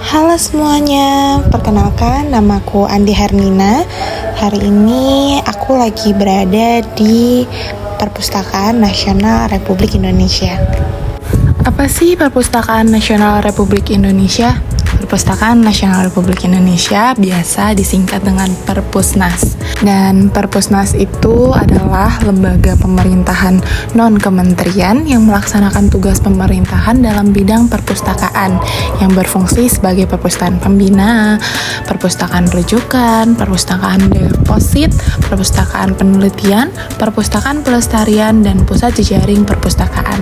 Halo semuanya, perkenalkan namaku Andi Hermina. Hari ini aku lagi berada di Perpustakaan Nasional Republik Indonesia. Apa sih Perpustakaan Nasional Republik Indonesia? Perpustakaan Nasional Republik Indonesia biasa disingkat dengan Perpusnas. Dan Perpusnas itu adalah lembaga pemerintahan non-kementerian yang melaksanakan tugas pemerintahan dalam bidang perpustakaan yang berfungsi sebagai perpustakaan pembina, perpustakaan rujukan, perpustakaan deposit, perpustakaan penelitian, perpustakaan pelestarian, dan pusat jejaring perpustakaan.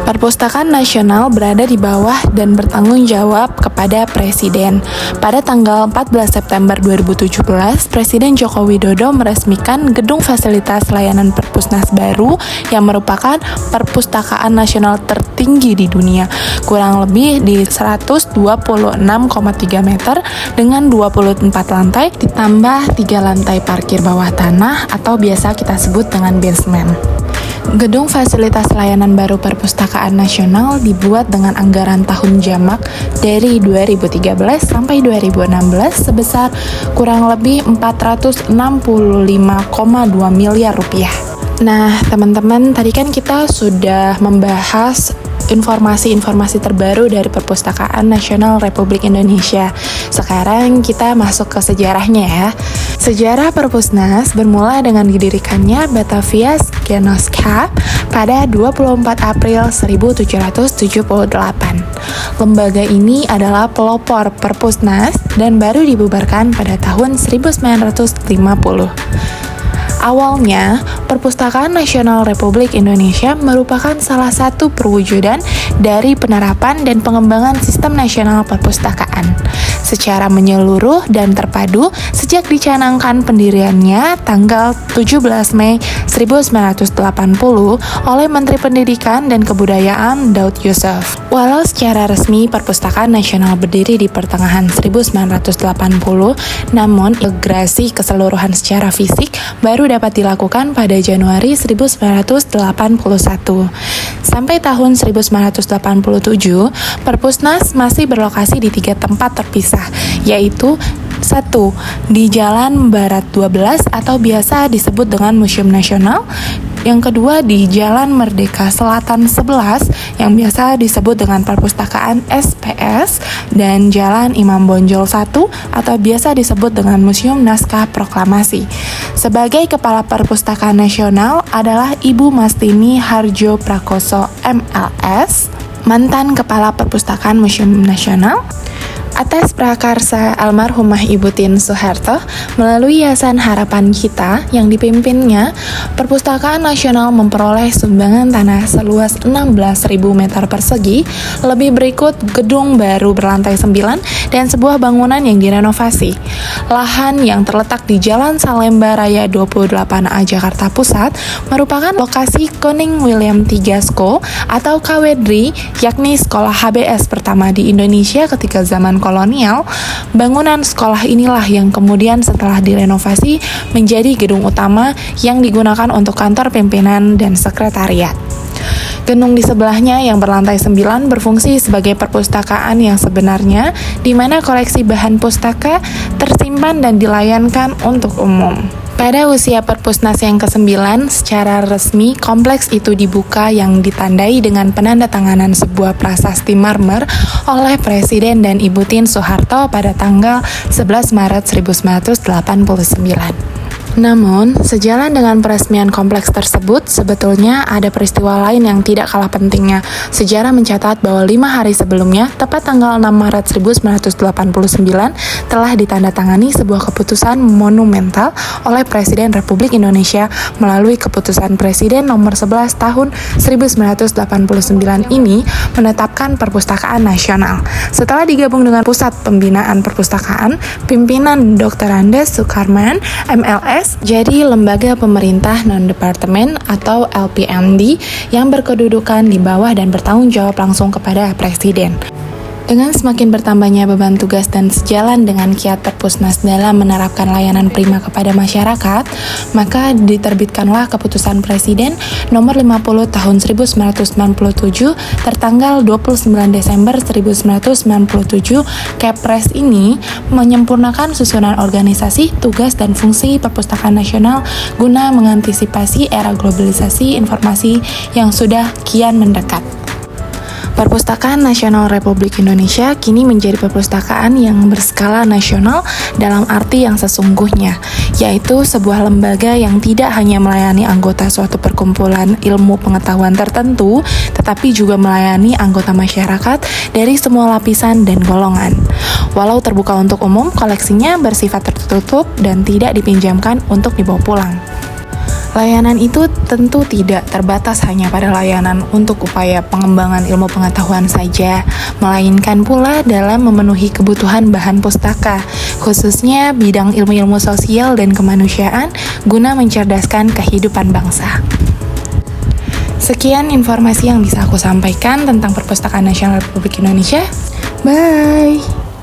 Perpustakaan Nasional berada di bawah dan bertanggung jawab kepada Presiden. Pada tanggal 14 September 2017, Presiden Joko Widodo meresmikan Gedung Fasilitas Layanan Perpusnas baru yang merupakan perpustakaan nasional tertinggi di dunia, kurang lebih di 126,3 meter dengan 24 lantai ditambah 3 lantai parkir bawah tanah atau biasa kita sebut dengan basement. Gedung Fasilitas Layanan Baru Perpustakaan Nasional dibuat dengan anggaran tahun jamak dari 2013 sampai 2016 sebesar kurang lebih 465,2 miliar rupiah. Nah, teman-teman, tadi kan kita sudah membahas informasi-informasi terbaru dari Perpustakaan Nasional Republik Indonesia. Sekarang kita masuk ke sejarahnya ya. Sejarah Perpusnas bermula dengan didirikannya Batavia Genootschap pada 24 April 1778. Lembaga ini adalah pelopor Perpusnas dan baru dibubarkan pada tahun 1950. Awalnya, Perpustakaan Nasional Republik Indonesia merupakan salah satu perwujudan dari penerapan dan pengembangan sistem nasional perpustakaan secara menyeluruh dan terpadu sejak dicanangkan pendiriannya tanggal 17 Mei 1980 oleh Menteri Pendidikan dan Kebudayaan Daud Yusuf. Walau secara resmi Perpustakaan Nasional berdiri di pertengahan 1980, namun integrasi keseluruhan secara fisik baru dapat dilakukan pada Januari 1981. Sampai tahun 1987, Perpusnas masih berlokasi di 3 tempat terpisah, yaitu 1. Di Jalan Barat 12 atau biasa disebut dengan Museum Nasional. Yang kedua di Jalan Merdeka Selatan 11 yang biasa disebut dengan Perpustakaan SPS, dan Jalan Imam Bonjol 1 atau biasa disebut dengan Museum Naskah Proklamasi. Sebagai Kepala Perpustakaan Nasional adalah Ibu Mastini Hardjo Prakoso MLS, mantan Kepala Perpustakaan Museum Nasional. Atas prakarsa almarhumah Ibu Tien Soeharto, melalui Yayasan Harapan Kita yang dipimpinnya, Perpustakaan Nasional memperoleh sumbangan tanah seluas 16.000 meter persegi, lebih berikut gedung baru berlantai 9 dan sebuah bangunan yang direnovasi. Lahan yang terletak di Jalan Salemba Raya 28A Jakarta Pusat merupakan lokasi Koning William III School atau KWDRI, yakni sekolah HBS pertama di Indonesia ketika zaman kolonial. Bangunan sekolah inilah yang kemudian setelah direnovasi menjadi gedung utama yang digunakan untuk kantor pimpinan dan sekretariat. Gedung di sebelahnya yang berlantai 9 berfungsi sebagai perpustakaan yang sebenarnya, di mana koleksi bahan pustaka tersimpan dan dilayankan untuk umum. Pada usia Perpusnas yang ke-9, secara resmi kompleks itu dibuka yang ditandai dengan penandatanganan sebuah prasasti marmer oleh Presiden dan Ibu Tien Soeharto pada tanggal 11 Maret 1989. Namun, sejalan dengan peresmian kompleks tersebut, sebetulnya ada peristiwa lain yang tidak kalah pentingnya. Sejarah mencatat bahwa 5 hari sebelumnya, tepat tanggal 6 Maret 1989, telah ditandatangani sebuah keputusan monumental oleh Presiden Republik Indonesia melalui Keputusan Presiden nomor 11 tahun 1989 ini menetapkan Perpustakaan Nasional. Setelah digabung dengan Pusat Pembinaan Perpustakaan, pimpinan Dr. Andes Sukarman, MLS, jadi lembaga pemerintah non-departemen atau LPND yang berkedudukan di bawah dan bertanggung jawab langsung kepada Presiden. Dengan semakin bertambahnya beban tugas dan sejalan dengan kiat Perpusnas dalam menerapkan layanan prima kepada masyarakat, maka diterbitkanlah Keputusan Presiden Nomor 50 Tahun 1997 tertanggal 29 Desember 1997. Kepres ini menyempurnakan susunan organisasi, tugas, dan fungsi Perpustakaan Nasional guna mengantisipasi era globalisasi informasi yang sudah kian mendekat. Perpustakaan Nasional Republik Indonesia kini menjadi perpustakaan yang berskala nasional dalam arti yang sesungguhnya, yaitu sebuah lembaga yang tidak hanya melayani anggota suatu perkumpulan ilmu pengetahuan tertentu, tetapi juga melayani anggota masyarakat dari semua lapisan dan golongan. Walau terbuka untuk umum, koleksinya bersifat tertutup dan tidak dipinjamkan untuk dibawa pulang. Layanan itu tentu tidak terbatas hanya pada layanan untuk upaya pengembangan ilmu pengetahuan saja, melainkan pula dalam memenuhi kebutuhan bahan pustaka, khususnya bidang ilmu-ilmu sosial dan kemanusiaan guna mencerdaskan kehidupan bangsa. Sekian informasi yang bisa aku sampaikan tentang Perpustakaan Nasional Republik Indonesia. Bye!